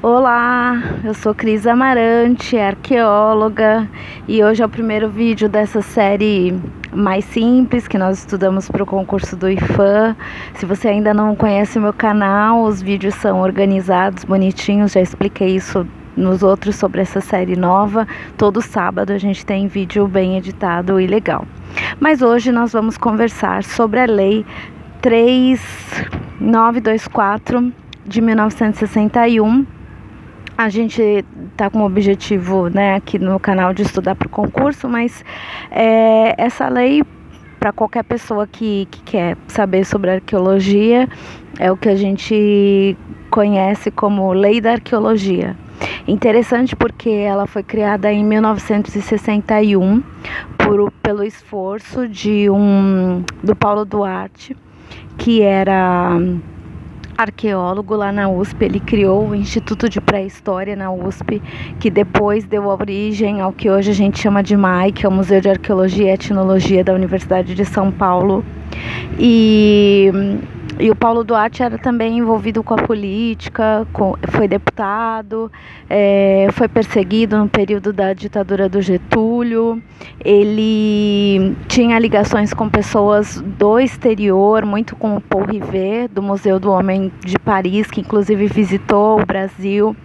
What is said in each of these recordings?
Olá, eu sou Cris Amarante, arqueóloga, e hoje é o primeiro vídeo dessa série mais simples que nós estudamos para o concurso do IFAM. Se você ainda não conhece o meu canal, os vídeos são organizados, bonitinhos, já expliquei isso nos outros sobre essa série nova. Todo sábado a gente tem vídeo bem editado e legal. Mas hoje nós vamos conversar sobre a Lei 3924 de 1961. A gente está com o objetivo, né, aqui no canal de estudar para o concurso, mas essa lei, para qualquer pessoa que quer saber sobre arqueologia, é o que a gente conhece como Lei da Arqueologia. Interessante porque ela foi criada em 1961 pelo esforço do Paulo Duarte, que era arqueólogo lá na USP. Ele criou o Instituto de Pré-História na USP, que depois deu origem ao que hoje a gente chama de MAI, que é o Museu de Arqueologia e Etnologia da Universidade de São Paulo. E o Paulo Duarte era também envolvido com a política, foi deputado, foi perseguido no período da ditadura do Getúlio. Ele tinha ligações com pessoas do exterior, muito com o Paul Rivet, do Museu do Homem de Paris, que inclusive visitou o Brasil.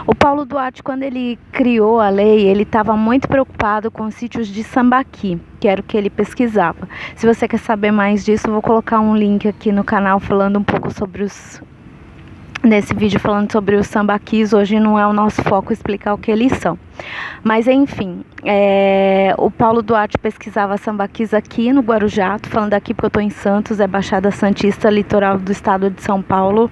O Paulo Duarte, quando ele criou a lei, ele estava muito preocupado com os sítios de Sambaqui, que era o que ele pesquisava. Se você quer saber mais disso, eu vou colocar um link aqui no canal falando um pouco sobre nesse vídeo falando sobre os sambaquis. Hoje não é o nosso foco explicar o que eles são. Mas enfim, o Paulo Duarte pesquisava sambaquis aqui no Guarujá. Tô falando aqui porque eu estou em Santos, é Baixada Santista, litoral do estado de São Paulo.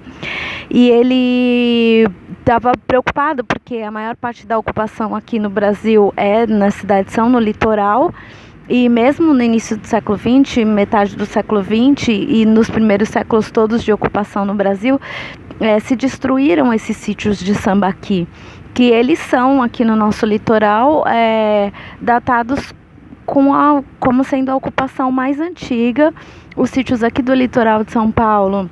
E ele estava preocupado porque a maior parte da ocupação aqui no Brasil é na cidade, são no litoral. E mesmo no início do século XX, metade do século XX e nos primeiros séculos todos de ocupação no Brasil, se destruíram esses sítios de Sambaqui, que eles são aqui no nosso litoral datados como sendo a ocupação mais antiga. Os sítios aqui do litoral de São Paulo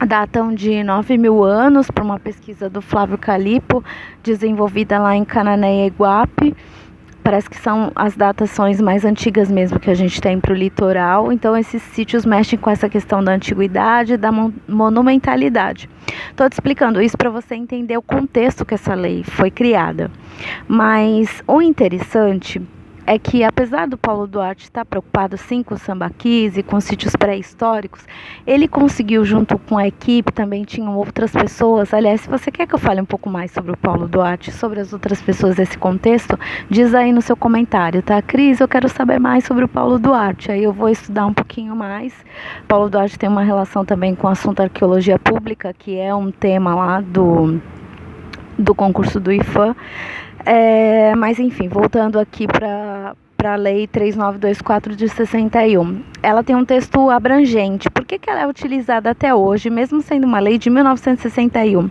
datam de 9.000 anos, por uma pesquisa do Flávio Calipo, desenvolvida lá em Cananéia e Iguape. Parece que são as datações mais antigas mesmo que a gente tem para o litoral. Então esses sítios mexem com essa questão da antiguidade, da monumentalidade. Estou te explicando isso para você entender o contexto que essa lei foi criada. Mas o interessante é que, apesar do Paulo Duarte estar preocupado sim com os sambaquis e com os sítios pré-históricos, ele conseguiu, junto com a equipe, também tinham outras pessoas. Aliás, se você quer que eu fale um pouco mais sobre o Paulo Duarte, sobre as outras pessoas desse contexto, diz aí no seu comentário, tá? Cris, eu quero saber mais sobre o Paulo Duarte. Aí eu vou estudar um pouquinho mais. Paulo Duarte tem uma relação também com o assunto arqueologia pública, que é um tema lá do concurso do IFAM. Mas enfim, voltando aqui para a Lei 3924 de 61. Ela tem um texto abrangente. Por que ela é utilizada até hoje, mesmo sendo uma lei de 1961?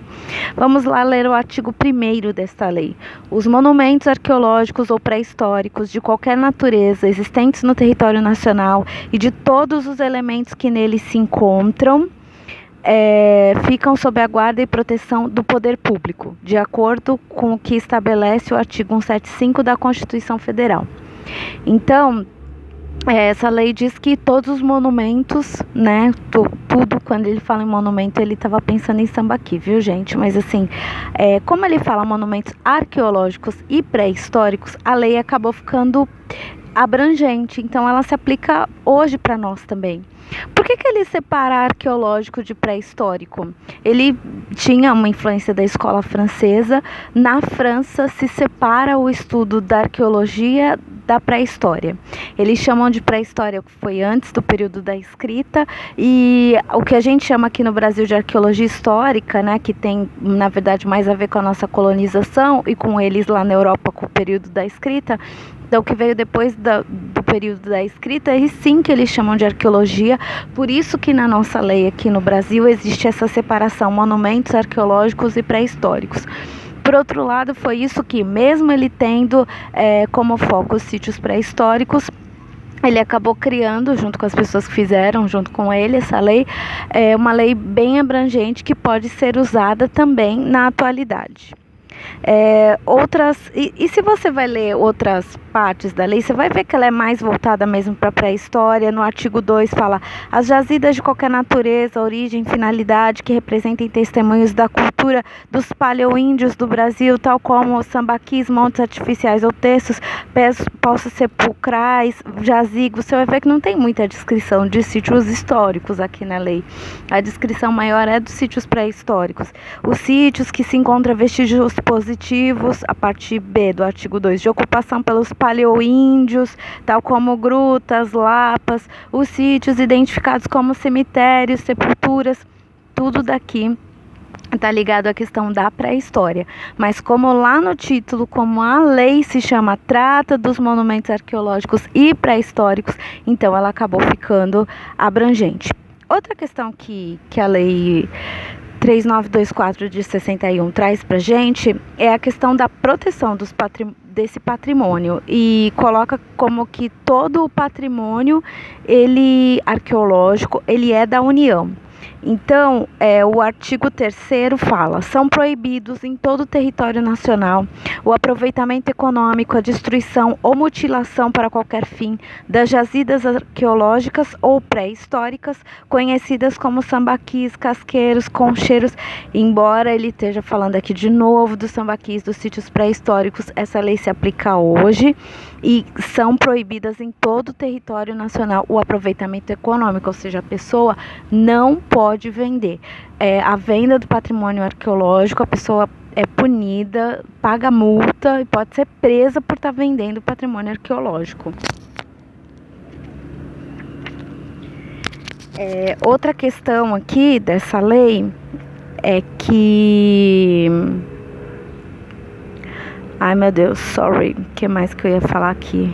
Vamos lá ler o artigo 1º desta lei. Os monumentos arqueológicos ou pré-históricos de qualquer natureza existentes no território nacional e de todos os elementos que neles se encontram ficam sob a guarda e proteção do poder público, de acordo com o que estabelece o artigo 175 da Constituição Federal. Então, essa lei diz que todos os monumentos, né, tudo, quando ele fala em monumento, ele estava pensando em Sambaqui, viu, gente? Mas assim, como ele fala monumentos arqueológicos e pré-históricos, a lei acabou ficando abrangente, então ela se aplica hoje para nós também. Por que ele separa arqueológico de pré-histórico? Ele tinha uma influência da escola francesa. Na França se separa o estudo da arqueologia da pré-história. Eles chamam de pré-história o que foi antes do período da escrita, e o que a gente chama aqui no Brasil de arqueologia histórica, né, que tem na verdade mais a ver com a nossa colonização e com eles lá na Europa com o período da escrita. Então, o que veio depois do período da escrita, é sim que eles chamam de arqueologia. Por isso que na nossa lei aqui no Brasil existe essa separação, monumentos arqueológicos e pré-históricos. Por outro lado, foi isso que, mesmo ele tendo como foco os sítios pré-históricos, ele acabou criando, junto com as pessoas que fizeram, junto com ele, essa lei, uma lei bem abrangente que pode ser usada também na atualidade. E se você vai ler outras partes da lei, você vai ver que ela é mais voltada mesmo para a pré-história. No artigo 2 fala: as jazidas de qualquer natureza, origem, finalidade que representem testemunhos da cultura dos paleoíndios do Brasil, tal como sambaquis, montes artificiais ou textos, poços sepulcrais, jazigos. Você vai ver que não tem muita descrição de sítios históricos aqui na lei. A descrição maior é dos sítios pré-históricos. Os sítios que se encontram vestígios positivos, a parte B do artigo 2, de ocupação pelos paleoíndios, tal como grutas, lapas, os sítios identificados como cemitérios, sepulturas, tudo daqui está ligado à questão da pré-história. Mas como lá no título, como a lei se chama Trata dos Monumentos Arqueológicos e Pré-históricos, então ela acabou ficando abrangente. Outra questão que a lei 3924 de 61 traz para a gente é a questão da proteção desse patrimônio, e coloca como que todo o patrimônio arqueológico ele é da União. Então, o artigo 3º fala: são proibidos em todo o território nacional o aproveitamento econômico, a destruição ou mutilação para qualquer fim das jazidas arqueológicas ou pré-históricas, conhecidas como sambaquis, casqueiros, concheiros. Embora ele esteja falando aqui de novo dos sambaquis, dos sítios pré-históricos, essa lei se aplica hoje e são proibidas em todo o território nacional o aproveitamento econômico, ou seja, a pessoa não pode vender. A venda do patrimônio arqueológico, a pessoa é punida, paga multa e pode ser presa por estar vendendo patrimônio arqueológico. Outra questão aqui dessa lei é que... Ai, meu Deus, sorry. O que mais que eu ia falar aqui?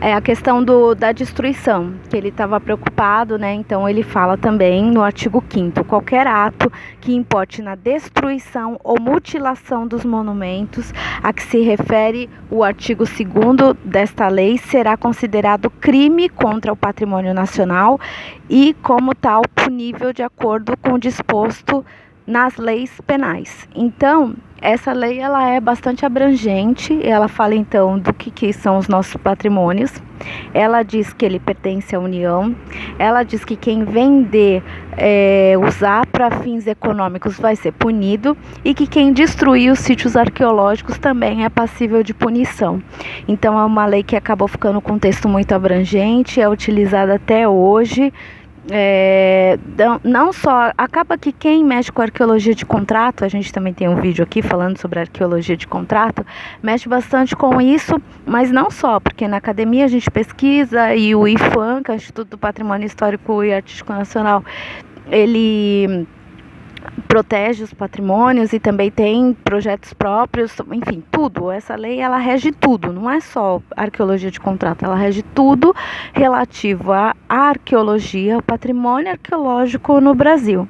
É a questão da destruição, que ele estava preocupado, né? Então ele fala também no artigo 5º: qualquer ato que importe na destruição ou mutilação dos monumentos a que se refere o artigo 2º desta lei será considerado crime contra o patrimônio nacional e, como tal, punível de acordo com o disposto nas leis penais. Então, essa lei ela é bastante abrangente. Ela fala então do que são os nossos patrimônios. Ela diz que ele pertence à União. Ela diz que quem vender, usar para fins econômicos vai ser punido, e que quem destruir os sítios arqueológicos também é passível de punição. Então é uma lei que acabou ficando com um texto muito abrangente, é utilizada até hoje. Não só, acaba que quem mexe com arqueologia de contrato, a gente também tem um vídeo aqui falando sobre arqueologia de contrato, mexe bastante com isso, mas não só, porque na academia a gente pesquisa, e o IFAM, que é o Instituto do Patrimônio Histórico e Artístico Nacional, ele protege os patrimônios e também tem projetos próprios, enfim, tudo. Essa lei ela rege tudo, não é só arqueologia de contrato, ela rege tudo relativo à arqueologia, ao patrimônio arqueológico no Brasil.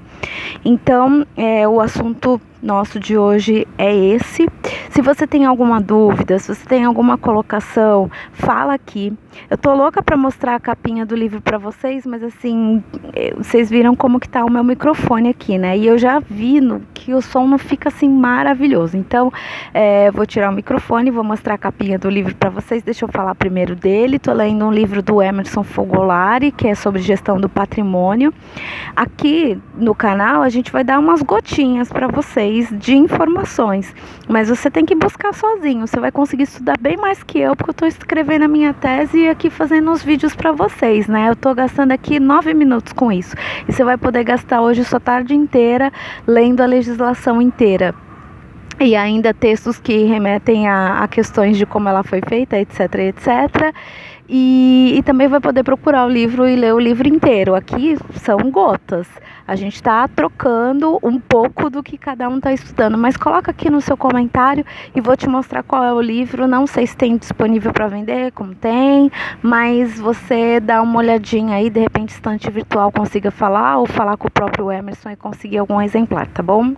Então, o assunto nosso de hoje é esse. Se você tem alguma dúvida, se você tem alguma colocação, fala aqui. Eu tô louca para mostrar a capinha do livro para vocês, mas assim, vocês viram como que tá o meu microfone aqui, né? E eu já vi que o som não fica assim maravilhoso. Então, vou tirar o microfone e vou mostrar a capinha do livro para vocês. Deixa eu falar primeiro dele. Tô lendo um livro do Emerson Fogolari, que é sobre gestão do patrimônio. Aqui no canal a gente vai dar umas gotinhas para vocês de informações, mas você tem que buscar sozinho. Você vai conseguir estudar bem mais que eu, porque eu estou escrevendo a minha tese e aqui fazendo os vídeos para vocês, né? Eu estou gastando aqui 9 minutos com isso, e você vai poder gastar hoje sua tarde inteira lendo a legislação inteira. E ainda textos que remetem a questões de como ela foi feita, etc, etc. E também vai poder procurar o livro e ler o livro inteiro. Aqui são gotas. A gente está trocando um pouco do que cada um está estudando. Mas coloca aqui no seu comentário e vou te mostrar qual é o livro. Não sei se tem disponível para vender, como tem. Mas você dá uma olhadinha aí, de repente estante virtual consiga falar, ou falar com o próprio Emerson e conseguir algum exemplar, tá bom?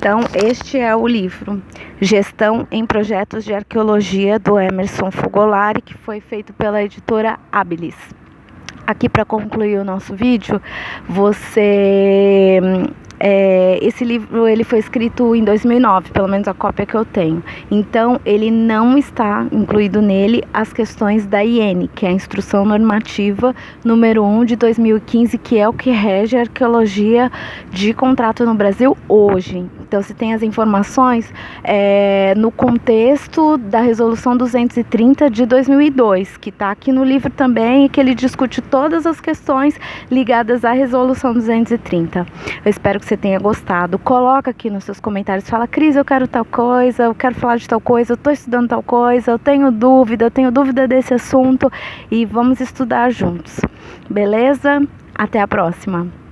Então, este é o livro Gestão em Projetos de Arqueologia, do Emerson Fogolari, que foi feito pela editora Abilis. Aqui, para concluir o nosso vídeo, esse livro ele foi escrito em 2009, pelo menos a cópia que eu tenho. Então, ele não está incluído nele as questões da IN, que é a Instrução Normativa número 1 de 2015, que é o que rege a arqueologia de contrato no Brasil hoje. Então, se tem as informações no contexto da Resolução 230 de 2002, que está aqui no livro também, e que ele discute todas as questões ligadas à Resolução 230. Eu espero que você tenha gostado. Coloca aqui nos seus comentários, fala: Cris, eu quero tal coisa, eu quero falar de tal coisa, eu estou estudando tal coisa, eu tenho dúvida desse assunto, e vamos estudar juntos. Beleza? Até a próxima!